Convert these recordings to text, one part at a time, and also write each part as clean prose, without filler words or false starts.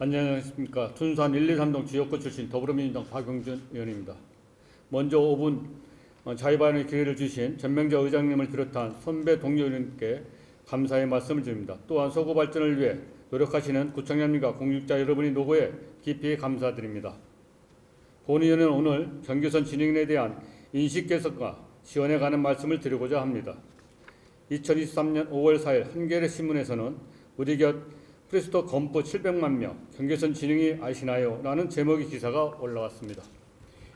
안녕하십니까. 둔산 1, 2, 3동 지역구 출신 더불어민주당 박용준 의원입니다. 먼저 5분 자유발언의 기회를 주신 전명자 의장님을 비롯한 선배 동료 의원님께 감사의 말씀을 드립니다. 또한 서구 발전을 위해 노력하시는 구청장님과 공직자 여러분의 노고에 깊이 감사드립니다. 본 의원은 오늘 경계선 진행에 대한 인식 개선과 지원에 관한 말씀을 드리고자 합니다. 2023년 5월 4일 한겨레 신문에서는 우리 곁 프레스토 건포 700만 명 경계선 진행이 아시나요? 라는 제목의 기사가 올라왔습니다.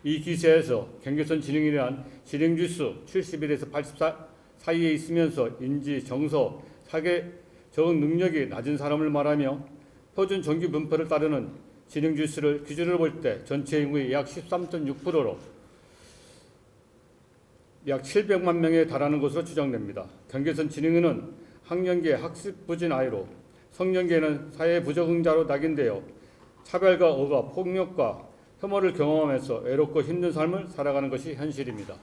이 기사에서 경계선 진행에 대한 진행 주수 71에서 84 사이에 있으면서 인지, 정서, 사회 적응 능력이 낮은 사람을 말하며 표준 정규 분포를 따르는 진행 주수를 기준으로 볼 때 전체 인구의 약 13.6%로 약 700만 명에 달하는 것으로 추정됩니다. 경계선 진행에는 학령기의 학습 부진 아이로 성년기에는 사회 부적응자로 낙인되어 차별과 억압, 폭력과 혐오를 경험하면서 외롭고 힘든 삶을 살아가는 것이 현실입니다.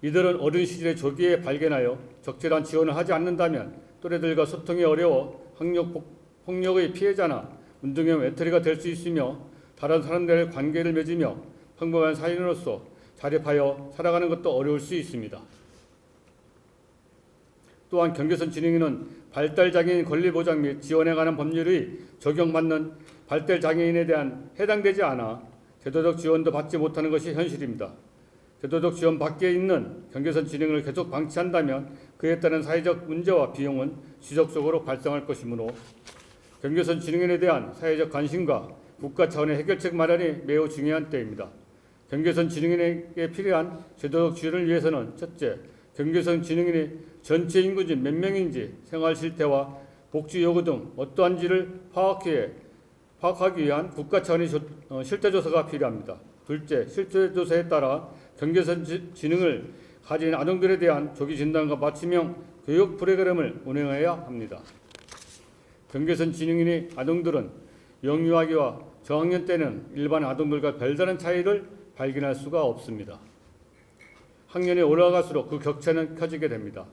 이들은 어린 시절에 조기에 발견하여 적절한 지원을 하지 않는다면 또래들과 소통이 어려워 학력, 폭력의 피해자나 운동형 외톨이가 될 수 있으며 다른 사람들의 관계를 맺으며 평범한 사인으로서 자립하여 살아가는 것도 어려울 수 있습니다. 또한 경계선 진행에는 발달장애인 권리보장 및 지원에 관한 법률의 적용받는 발달장애인에 대한 해당되지 않아 제도적 지원도 받지 못하는 것이 현실입니다. 제도적 지원 밖에 있는 경계선 진행을 계속 방치한다면 그에 따른 사회적 문제와 비용은 지속적으로 발생할 것이므로 경계선 진행에 대한 사회적 관심과 국가 차원의 해결책 마련이 매우 중요한 때입니다. 경계선 진행인에게 필요한 제도적 지원을 위해서는 첫째, 경계선 진행인이 전체 인구진 몇 명인지 생활 실태와 복지 요구 등 어떠한지를 파악하기 위한 국가 차원의 실태조사가 필요합니다. 둘째, 실태조사에 따라 경계선 진행을 가진 아동들에 대한 조기 진단과 맞춤형 교육 프로그램을 운영해야 합니다. 경계선 진행인의 아동들은 영유아기와 저학년 때는 일반 아동들과 별다른 차이를 발견할 수가 없습니다. 학년이 올라갈수록 그 격차는 커지게 됩니다.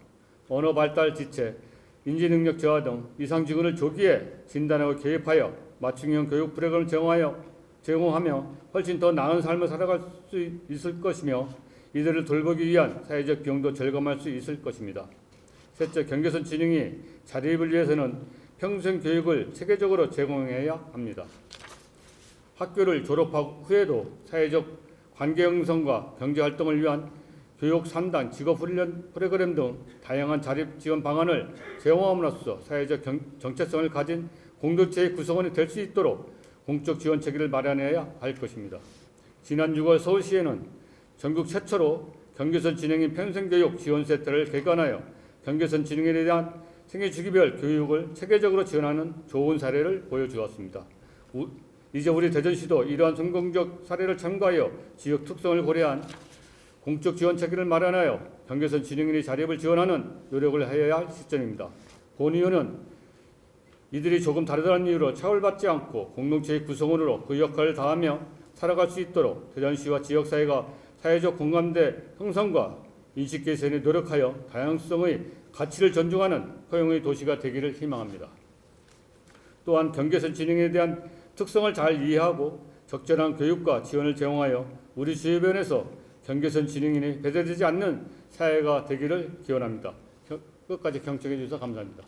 언어 발달 지체, 인지능력 저하 등 이상 징후를 조기에 진단하고 개입하여 맞춤형 교육 프로그램을 제공하며 훨씬 더 나은 삶을 살아갈 수 있을 것이며 이들을 돌보기 위한 사회적 비용도 절감할 수 있을 것입니다. 셋째, 경계선 진행이 자립을 위해서는 평생 교육을 체계적으로 제공해야 합니다. 학교를 졸업한 후에도 사회적 관계 형성과 경제활동을 위한 교육 3단, 직업훈련 프로그램 등 다양한 자립 지원 방안을 제공함으로써 사회적 정체성을 가진 공동체의 구성원이 될 수 있도록 공적 지원 체계를 마련해야 할 것입니다. 지난 6월 서울시에는 전국 최초로 경계선 진행인 평생교육 지원센터를 개관하여 경계선 진행에 대한 생애주기별 교육을 체계적으로 지원하는 좋은 사례를 보여주었습니다. 이제 우리 대전시도 이러한 성공적 사례를 참고하여 지역 특성을 고려한 공적 지원 체계를 마련하여 경계선 진행인의 자립을 지원하는 노력을 해야 할 시점입니다. 본 의원은 이들이 조금 다르다는 이유로 차별받지 않고 공동체의 구성원으로 그 역할을 다하며 살아갈 수 있도록 대전시와 지역사회가 사회적 공감대 형성과 인식 개선에 노력하여 다양성의 가치를 존중하는 포용의 도시가 되기를 희망합니다. 또한 경계선 진행에 대한 특성을 잘 이해하고 적절한 교육과 지원을 제공하여 우리 주변에서 경계선 진행인이 배제되지 않는 사회가 되기를 기원합니다. 끝까지 경청해 주셔서 감사합니다.